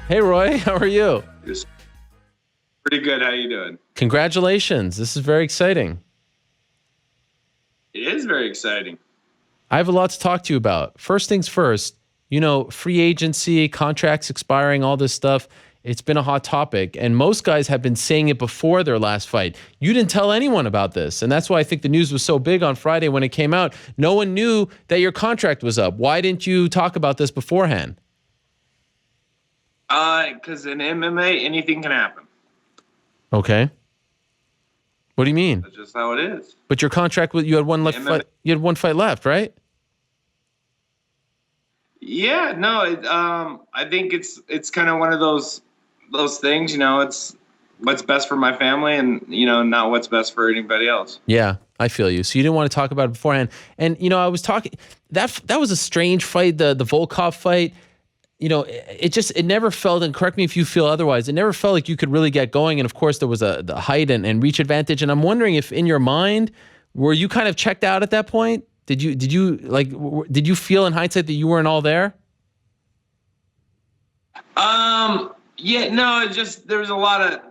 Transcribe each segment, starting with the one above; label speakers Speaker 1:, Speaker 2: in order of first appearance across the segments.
Speaker 1: Hey, Roy. How are you?
Speaker 2: Pretty good. How you doing?
Speaker 1: Congratulations. This is very exciting.
Speaker 2: It is very exciting.
Speaker 1: I have a lot to talk to you about. First things first, free agency, contracts expiring, all this stuff. It's been a hot topic, and most guys have been saying it before their last fight. You didn't tell anyone about this, and that's why I think the news was so big on Friday when it came out. No one knew that your contract was up. Why didn't you talk about this beforehand?
Speaker 2: Because in MMA, anything can happen.
Speaker 1: Okay. What do you mean?
Speaker 2: That's just how it is.
Speaker 1: But your contract, you had one left fight. You had one fight left, right?
Speaker 2: Yeah, no. I think it's kind of one of those things. It's what's best for my family, and not what's best for anybody else.
Speaker 1: Yeah, I feel you. So you didn't want to talk about it beforehand, and I was talking. That was a strange fight, the Volkov fight. It never felt, and correct me if you feel otherwise, it never felt like you could really get going. And of course, there was the height and reach advantage. And I'm wondering if in your mind, were you kind of checked out at that point? Did you feel in hindsight that you weren't all there?
Speaker 2: Yeah, no, it just there's a lot of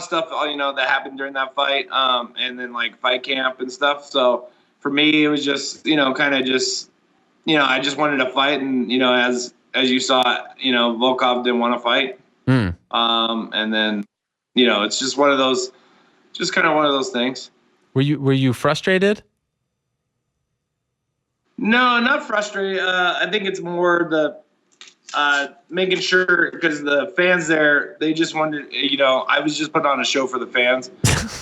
Speaker 2: stuff that happened during that fight, and then like fight camp and stuff. So for me, it was just kind of just I just wanted to fight, and as you saw, Volkov didn't want to fight. And then, it's just kind of one of those things.
Speaker 1: Were you frustrated?
Speaker 2: No, not frustrated. I think it's more the making sure, because the fans there, they just wanted, I was just putting on a show for the fans,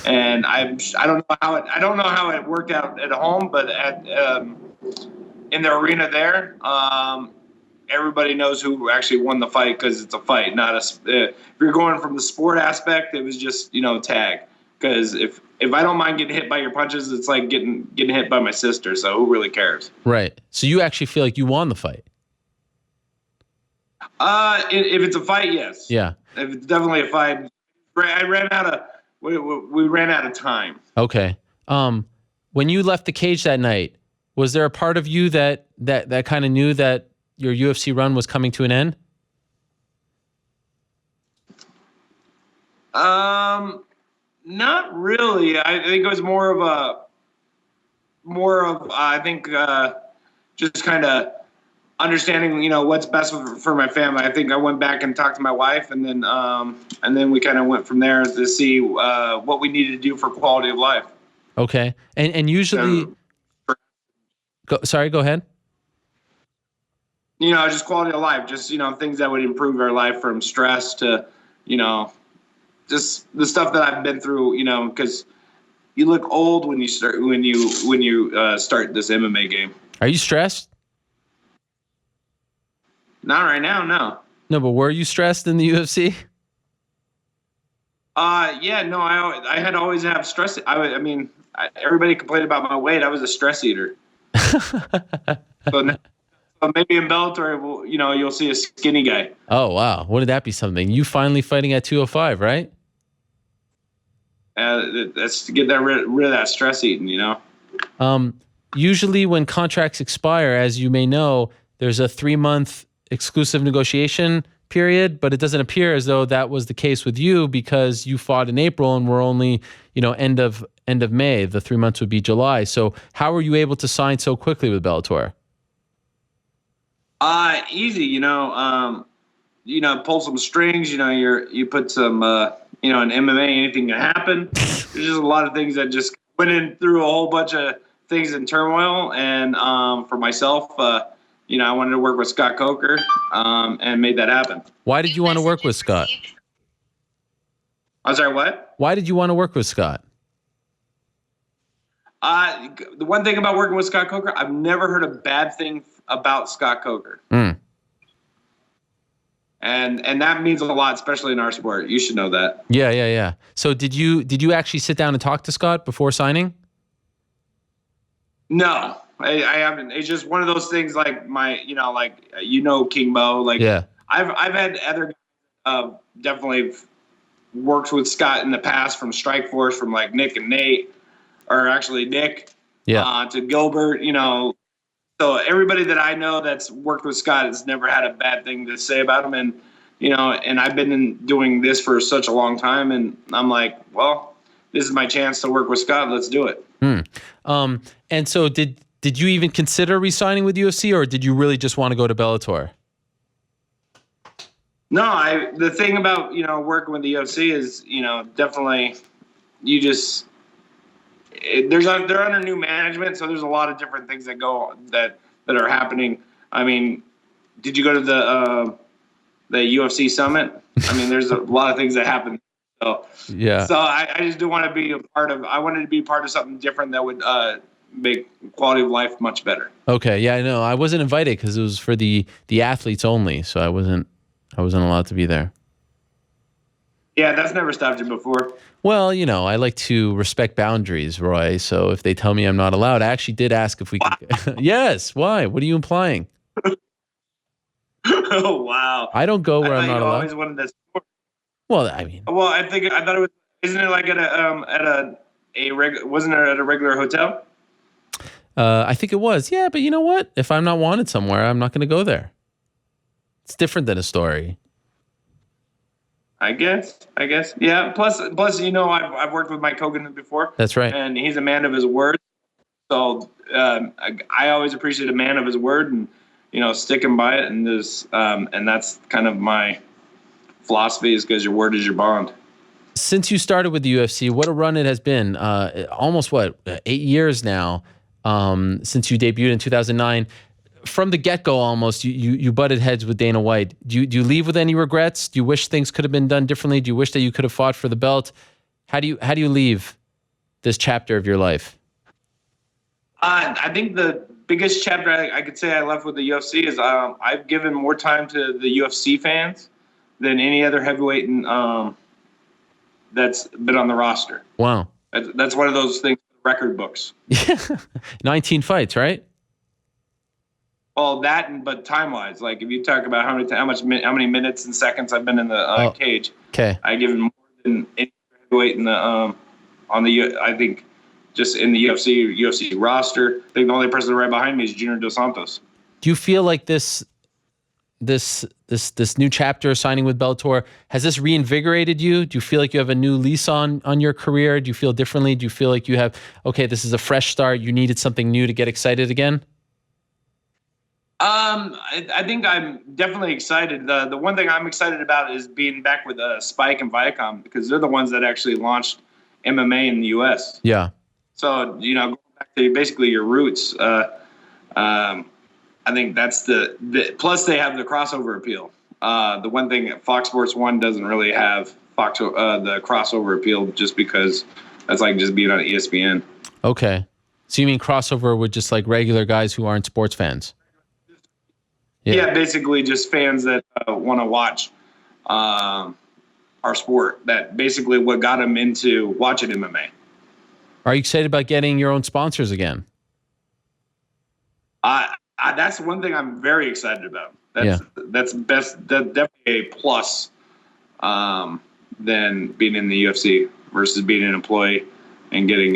Speaker 2: and I don't know how it worked out at home, but in the arena there, everybody knows who actually won the fight, because it's a fight, not if you're going from the sport aspect, it was just tag. Because if I don't mind getting hit by your punches, it's like getting hit by my sister. So who really cares?
Speaker 1: Right. So you actually feel like you won the fight?
Speaker 2: If it's a fight, yes.
Speaker 1: Yeah.
Speaker 2: If it's definitely a fight, we ran out of time.
Speaker 1: Okay. When you left the cage that night, was there a part of you that kind of knew that your UFC run was coming to an end?
Speaker 2: Not really. I think it was more of just kind of understanding, what's best for my family. I think I went back and talked to my wife, and then we kind of went from there to see what we needed to do for quality of life.
Speaker 1: Okay. And usually, go ahead.
Speaker 2: Just quality of life, just, things that would improve our life, from stress to, just the stuff that I've been through, because you look old when you start this MMA game.
Speaker 1: Are you stressed?
Speaker 2: Not right now, no.
Speaker 1: No, but were you stressed in the UFC?
Speaker 2: Yeah, no, I had always have stress. Everybody complained about my weight. I was a stress eater. So maybe in Bellator, you'll see a skinny guy.
Speaker 1: Oh, wow. Wouldn't that be something? You finally fighting at 205, right?
Speaker 2: That's to get rid of that stress eating,
Speaker 1: Usually when contracts expire, as you may know, there's a 3-month exclusive negotiation period, but it doesn't appear as though that was the case with you, because you fought in April and we're only, end of May. The 3 months would be July. So how were you able to sign so quickly with Bellator?
Speaker 2: Easy, pull some strings, you put some, in MMA, anything can happen. There's just a lot of things that just went in through a whole bunch of things in turmoil. And, for myself, I wanted to work with Scott Coker, and made that happen.
Speaker 1: Why did you want to work with Scott?
Speaker 2: I'm sorry, what?
Speaker 1: Why did you want to work with Scott?
Speaker 2: The one thing about working with Scott Coker, I've never heard a bad thing about Scott Coker. And that means a lot, especially in our sport. You should know that.
Speaker 1: Yeah. So did you actually sit down and talk to Scott before signing?
Speaker 2: No, I haven't. It's just one of those things, like King Mo.
Speaker 1: Yeah.
Speaker 2: I've had other definitely worked with Scott in the past, from Strikeforce, from like Nick and Nate, or actually Nick, to Gilbert. So everybody that I know that's worked with Scott has never had a bad thing to say about him. And and I've been doing this for such a long time, and I'm like, well, this is my chance to work with Scott. Let's do it.
Speaker 1: And so did you even consider re-signing with UFC, or did you really just want to go to Bellator?
Speaker 2: No, the thing about, working with the UFC is, definitely you just, they're under new management. So there's a lot of different things that are happening. I mean, did you go to the UFC summit? I mean, there's a lot of things that happen. So,
Speaker 1: yeah.
Speaker 2: So I just do want to be I wanted to be part of something different that would make quality of life much better.
Speaker 1: Okay. Yeah, I know. I wasn't invited because it was for the athletes only. So I wasn't allowed to be there.
Speaker 2: Yeah, that's never stopped you before.
Speaker 1: Well, I like to respect boundaries, Roy. So if they tell me I'm not allowed, I actually did ask if we could. Yes. Why? What are you implying?
Speaker 2: Oh, wow.
Speaker 1: I don't go where I'm not allowed.
Speaker 2: I always wanted that.
Speaker 1: Well, I mean.
Speaker 2: Well, I thought it was. Isn't it like wasn't it at a regular hotel?
Speaker 1: I think it was. Yeah, but you know what? If I'm not wanted somewhere, I'm not going to go there. It's different than a story.
Speaker 2: I guess. Yeah. Plus, I've worked with Mike Hogan before.
Speaker 1: That's right.
Speaker 2: And he's a man of his word. So I always appreciate a man of his word, and sticking by it. And and that's kind of my philosophy, is because your word is your bond.
Speaker 1: Since you started with the UFC, what a run it has been. Almost 8 years now since you debuted in 2009. From the get-go, almost, you butted heads with Dana White. Do you leave with any regrets? Do you wish things could have been done differently? Do you wish that you could have fought for the belt? How do you leave this chapter of your life?
Speaker 2: I think the biggest chapter I could say I left with the UFC is I've given more time to the UFC fans than any other heavyweight that's been on the roster.
Speaker 1: Wow.
Speaker 2: That's one of those things, record books.
Speaker 1: 19 fights, right?
Speaker 2: Well, but time-wise, like if you talk about how many minutes and seconds I've been in the cage,
Speaker 1: okay,
Speaker 2: I given more than any heavyweight in the I think just in the UFC roster. I think the only person right behind me is Junior Dos Santos.
Speaker 1: Do you feel like this new chapter, signing with Bellator, has this reinvigorated you? Do you feel like you have a new lease on your career? Do you feel differently? Do you feel like you have, okay, this is a fresh start, you needed something new to get excited again?
Speaker 2: I think I'm definitely excited. The one thing I'm excited about is being back with Spike and Viacom, because they're the ones that actually launched MMA in the U.S.
Speaker 1: Yeah.
Speaker 2: So, going back to basically your roots, I think that's plus they have the crossover appeal. The one thing Fox Sports 1 doesn't really have the crossover appeal, just because that's like just being on ESPN.
Speaker 1: Okay. So you mean crossover with just like regular guys who aren't sports fans?
Speaker 2: Yeah, basically just fans that want to watch our sport. That basically what got them into watching MMA.
Speaker 1: Are you excited about getting your own sponsors again?
Speaker 2: That's one thing I'm very excited about. That's definitely a plus than being in the UFC versus being an employee and getting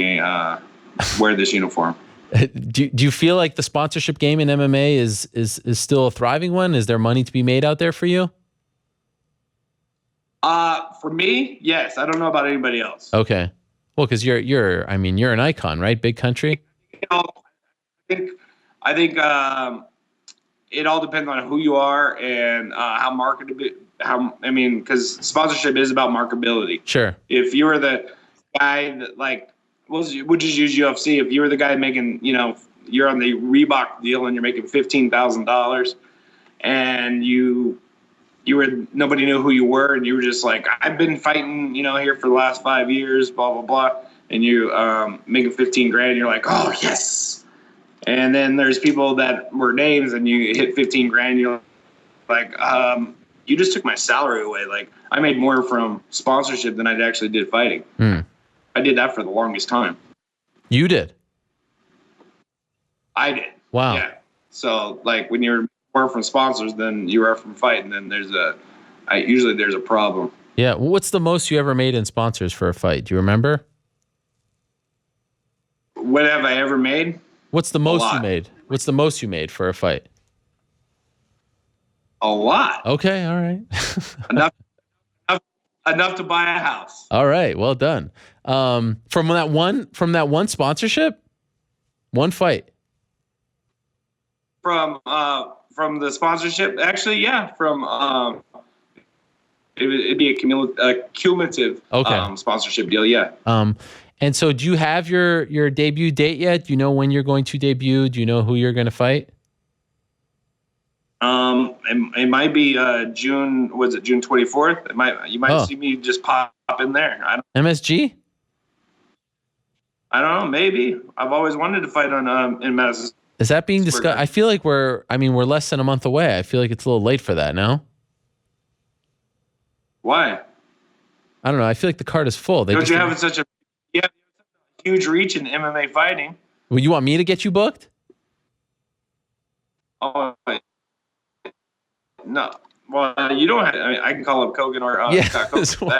Speaker 2: wear this uniform.
Speaker 1: Do you feel like the sponsorship game in MMA is still a thriving one? Is there money to be made out there for you?
Speaker 2: For me, yes. I don't know about anybody else.
Speaker 1: Okay. Well, because you're an icon, right? Big country.
Speaker 2: I think it all depends on who you are and how marketable. Because sponsorship is about marketability.
Speaker 1: Sure.
Speaker 2: If you were the guy that we'll just use UFC. If you were the guy making, you're on the Reebok deal and you're making $15,000, and nobody knew who you were, and you were just like, I've been fighting, here for the last 5 years, blah blah blah, and you making $15,000, you're like, oh yes. And then there's people that were names, and you hit $15,000, you're like, you just took my salary away. Like, I made more from sponsorship than I actually did fighting. I did that for the longest time. You did? I did.
Speaker 1: Wow.
Speaker 2: Yeah. So, when you're more from sponsors than you are from fighting, then usually there's a problem.
Speaker 1: Yeah. Well, what's the most you ever made in sponsors for a fight? Do you remember?
Speaker 2: What have I ever made?
Speaker 1: What's the most you made? What's the most you made for a fight?
Speaker 2: A lot.
Speaker 1: Okay, all right.
Speaker 2: enough, enough to buy a house.
Speaker 1: All right, well done. From that one sponsorship, one fight.
Speaker 2: From the sponsorship, actually, yeah. From it'd be a cumulative sponsorship deal, yeah.
Speaker 1: And so do you have your debut date yet? Do you know when you're going to debut? Do you know who you're going to fight?
Speaker 2: It might be June. Was it June 24th? You might see me just pop in there.
Speaker 1: MSG?
Speaker 2: I don't know. Maybe. I've always wanted to fight on in Madison.
Speaker 1: Is that being discussed? I feel like we're less than a month away. I feel like it's a little late for that now.
Speaker 2: Why?
Speaker 1: I don't know. I feel like the card is full.
Speaker 2: Don't you have such a huge reach in MMA fighting?
Speaker 1: Well, you want me to get you booked?
Speaker 2: Oh, no. Well, you don't have. I mean, I can call up Kogan or
Speaker 1: Kogan for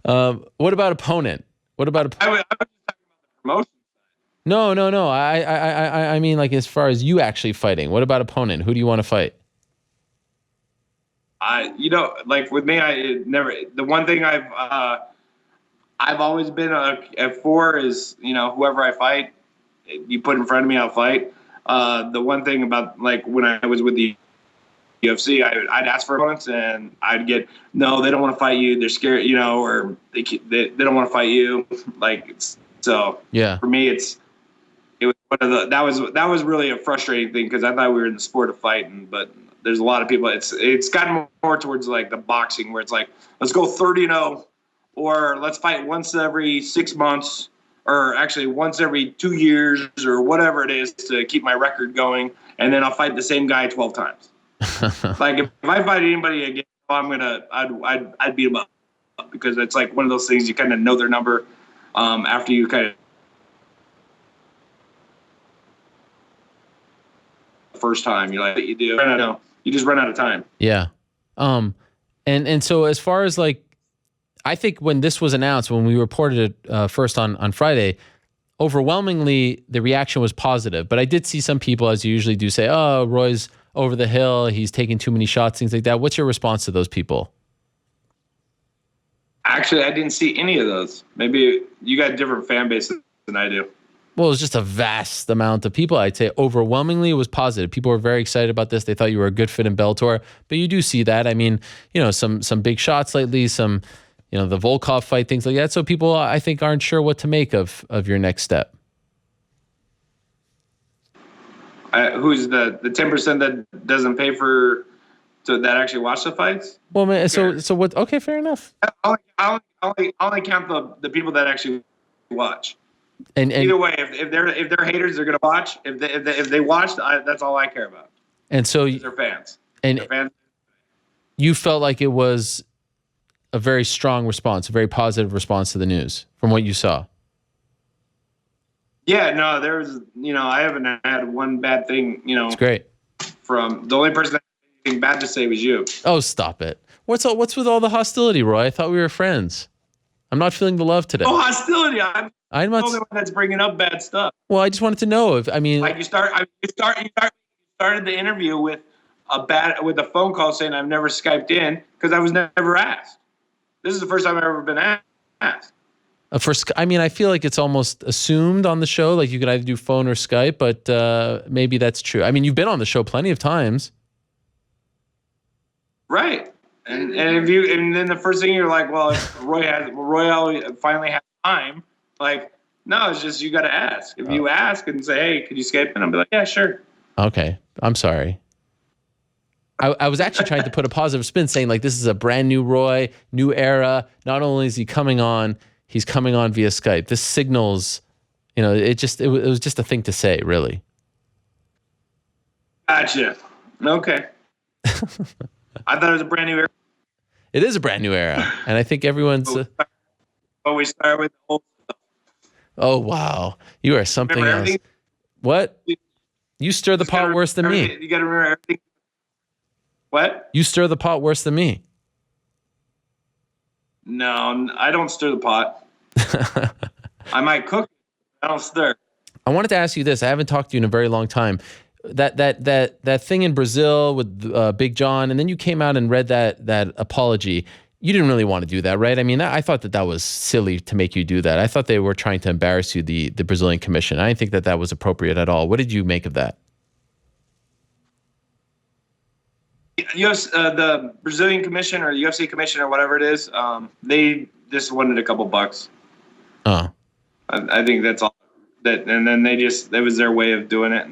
Speaker 1: that. What about opponent? What about
Speaker 2: I was talking about the promotion.
Speaker 1: No. I mean, like, as far as you actually fighting, what about opponent? Who do you want to fight?
Speaker 2: Like with me, the one thing I've always been for is, whoever I fight, you put in front of me, I'll fight. The one thing about, like, when I was with the UFC, I'd ask for opponents and I'd get, no, they don't want to fight you. They're scared, or they don't want to fight you. So
Speaker 1: yeah,
Speaker 2: for me, it was one of that was really a frustrating thing, because I thought we were in the sport of fighting, but there's a lot of people. It's gotten more towards like the boxing, where it's like, let's go 30-0, or let's fight once every 6 months, or actually once every 2 years, or whatever it is, to keep my record going, and then I'll fight the same guy 12 times. Like, if I fight anybody again, I'd beat them up, because it's like one of those things, you kind of know their number after you kind of first time. You're like, you do. You just run out of time.
Speaker 1: Yeah. And so as far as, like, I think when this was announced, when we reported it first on Friday, overwhelmingly the reaction was positive. But I did see some people, as you usually do, say, "Oh, Roy's over the hill. He's taking too many shots," things like that. What's your response to those people?
Speaker 2: Actually, I didn't see any of those. Maybe you got different fan bases than I do.
Speaker 1: Well, it was just a vast amount of people. I'd say overwhelmingly it was positive. People were very excited about this. They thought you were a good fit in Bellator. But you do see that. I mean, some big shots lately, some, the Volkov fight, things like that. So people, I think, aren't sure what to make of your next step.
Speaker 2: Who's the 10% that doesn't pay that actually watch the fights?
Speaker 1: Well, man, so what? Okay, fair enough.
Speaker 2: I only count the people that actually watch.
Speaker 1: And
Speaker 2: either way, if they're haters, they're gonna watch. If they watch, that's all I care about.
Speaker 1: And so
Speaker 2: they're fans.
Speaker 1: And
Speaker 2: they're fans.
Speaker 1: You felt like it was a very strong response, a very positive response to the news from what you saw.
Speaker 2: Yeah, no, there was, I haven't had one bad thing,
Speaker 1: It's great.
Speaker 2: From the only person that had anything bad to say was you.
Speaker 1: Oh, stop it. What's with all the hostility, Roy? I thought we were friends. I'm not feeling the love today.
Speaker 2: Oh, hostility. I'm
Speaker 1: not
Speaker 2: the only one that's bringing up bad stuff.
Speaker 1: Well, I just wanted to know if, like,
Speaker 2: you started the interview with a phone call saying I've never Skyped in, because I was never asked. This is the first time I've ever been asked.
Speaker 1: I feel like it's almost assumed on the show, like you could either do phone or Skype, but maybe that's true. I mean, you've been on the show plenty of times.
Speaker 2: Right. And then the first thing you're like, well, if Roy finally has time, like, no, it's just, you got to ask. If you ask and say, hey, could you Skype in? I'll be like, yeah, sure.
Speaker 1: Okay. I'm sorry. I was actually trying to put a positive spin, saying, like, this is a brand new Roy, new era. Not only is he coming on, he's coming on via Skype. This signals, it was just a thing to say, really.
Speaker 2: Gotcha. Okay. I thought it was a brand new era.
Speaker 1: It is a brand new era, and I think everyone's.
Speaker 2: But we start with the old stuff.
Speaker 1: Oh wow, you are something else. What? You stir the pot worse than me.
Speaker 2: You got to remember everything. What?
Speaker 1: You stir the pot worse than me.
Speaker 2: No, I don't stir the pot. I might cook. I don't stir.
Speaker 1: I wanted to ask you this. I haven't talked to you in a very long time. that thing in Brazil with Big John, and then you came out and read that apology. You didn't really want to do that, right? I mean, I thought that was silly to make you do that. I thought they were trying to embarrass you, the Brazilian commission. I didn't think that was appropriate at all. What did you make of that?
Speaker 2: The Brazilian commission or the UFC commission or whatever it is, they just wanted a couple bucks.
Speaker 1: Oh,
Speaker 2: I think that's all. And then that was their way of doing it,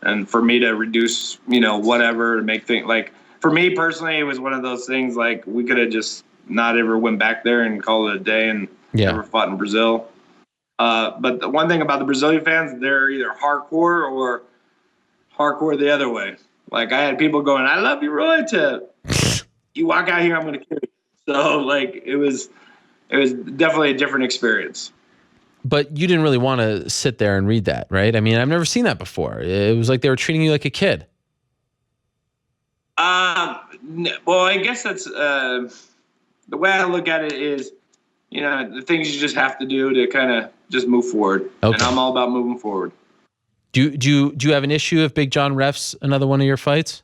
Speaker 2: and for me to reduce, whatever, to make things like, for me personally, it was one of those things like we could have just not ever went back there and called it a day and never fought in Brazil. But the one thing about the Brazilian fans, they're either hardcore or hardcore the other way. Like, I had people going, "I love you, Roy," to "You walk out here, I'm going to kill you." So, like, it was definitely a different experience.
Speaker 1: But you didn't really want to sit there and read that, right? I mean, I've never seen that before. It was like they were treating you like a kid.
Speaker 2: Well, I guess that's the way I look at it is, the things you just have to do to kind of just move forward. Okay. And I'm all about moving forward.
Speaker 1: Do you have an issue if Big John refs another one of your fights?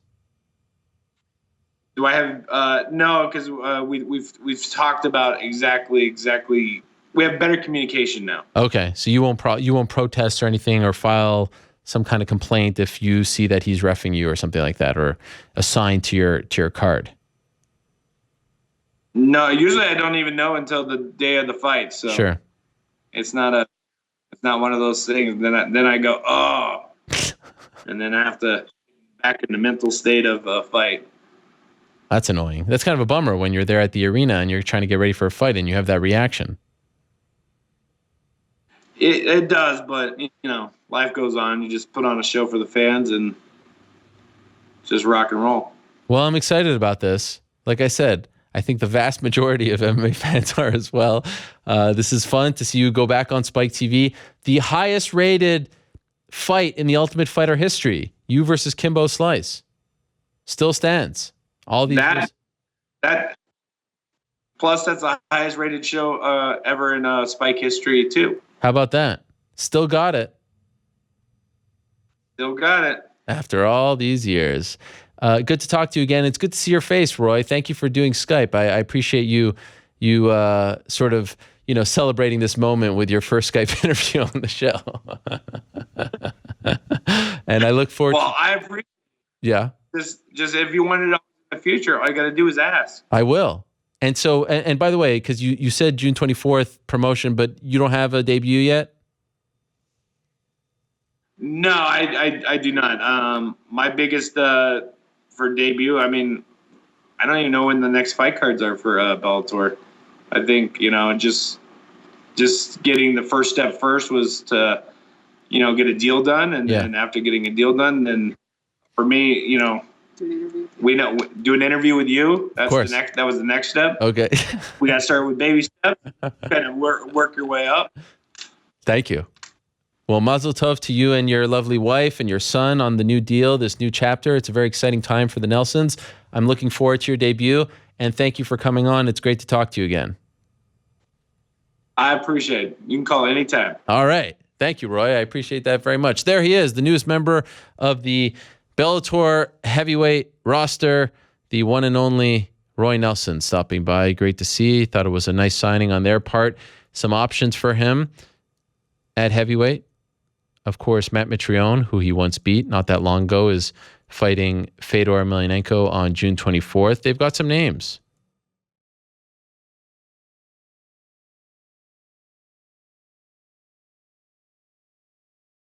Speaker 2: Do I have no? Because we've talked about exactly. We have better communication now. Okay,
Speaker 1: so you won't protest or anything or file some kind of complaint if you see that he's reffing you or something like that, or assigned to your card.
Speaker 2: No, usually I don't even know until the day of the fight. So
Speaker 1: sure,
Speaker 2: it's not one of those things. Then I go, oh, and then I have to back in the mental state of a fight.
Speaker 1: That's annoying. That's kind of a bummer when you're there at the arena and you're trying to get ready for a fight and you have that reaction.
Speaker 2: It does, but life goes on. You just put on a show for the fans and just rock and roll.
Speaker 1: Well, I'm excited about this. Like I said, I think the vast majority of MMA fans are as well. This is fun to see you go back on Spike TV. The highest rated fight in the Ultimate Fighter history, you versus Kimbo Slice, still stands. All these years.
Speaker 2: Plus, that's the highest rated show ever in Spike history too.
Speaker 1: How about that? Still got it.
Speaker 2: Still got it.
Speaker 1: After all these years. Good to talk to you again. It's good to see your face, Roy. Thank you for doing Skype. I appreciate you sort of, celebrating this moment with your first Skype interview on the show. And I look forward
Speaker 2: I appreciate
Speaker 1: Yeah.
Speaker 2: Just if you want it in the future, all you got to do is ask.
Speaker 1: I will. And so, and by the way, because you said June 24th promotion, but you don't have a debut yet?
Speaker 2: No, I do not. My biggest for debut, I mean, I don't even know when the next fight cards are for Bellator. I think, just getting the first step first was to, get a deal done. And then after getting a deal done, then for me, do an interview with you. That was the next step.
Speaker 1: Okay.
Speaker 2: We got to start with baby steps, kind of work your way up.
Speaker 1: Thank you. Well, mazel tov to you and your lovely wife and your son on the new deal, this new chapter. It's a very exciting time for the Nelsons. I'm looking forward to your debut, and thank you for coming on. It's great to talk to you again.
Speaker 2: I appreciate it. You can call anytime.
Speaker 1: All right. Thank you, Roy. I appreciate that very much. There he is, the newest member of the Bellator heavyweight roster, the one and only Roy Nelson, stopping by. Great to see. Thought it was a nice signing on their part. Some options for him at heavyweight. Of course, Matt Mitrione, who he once beat not that long ago, is fighting Fedor Emelianenko on June 24th. They've got some names.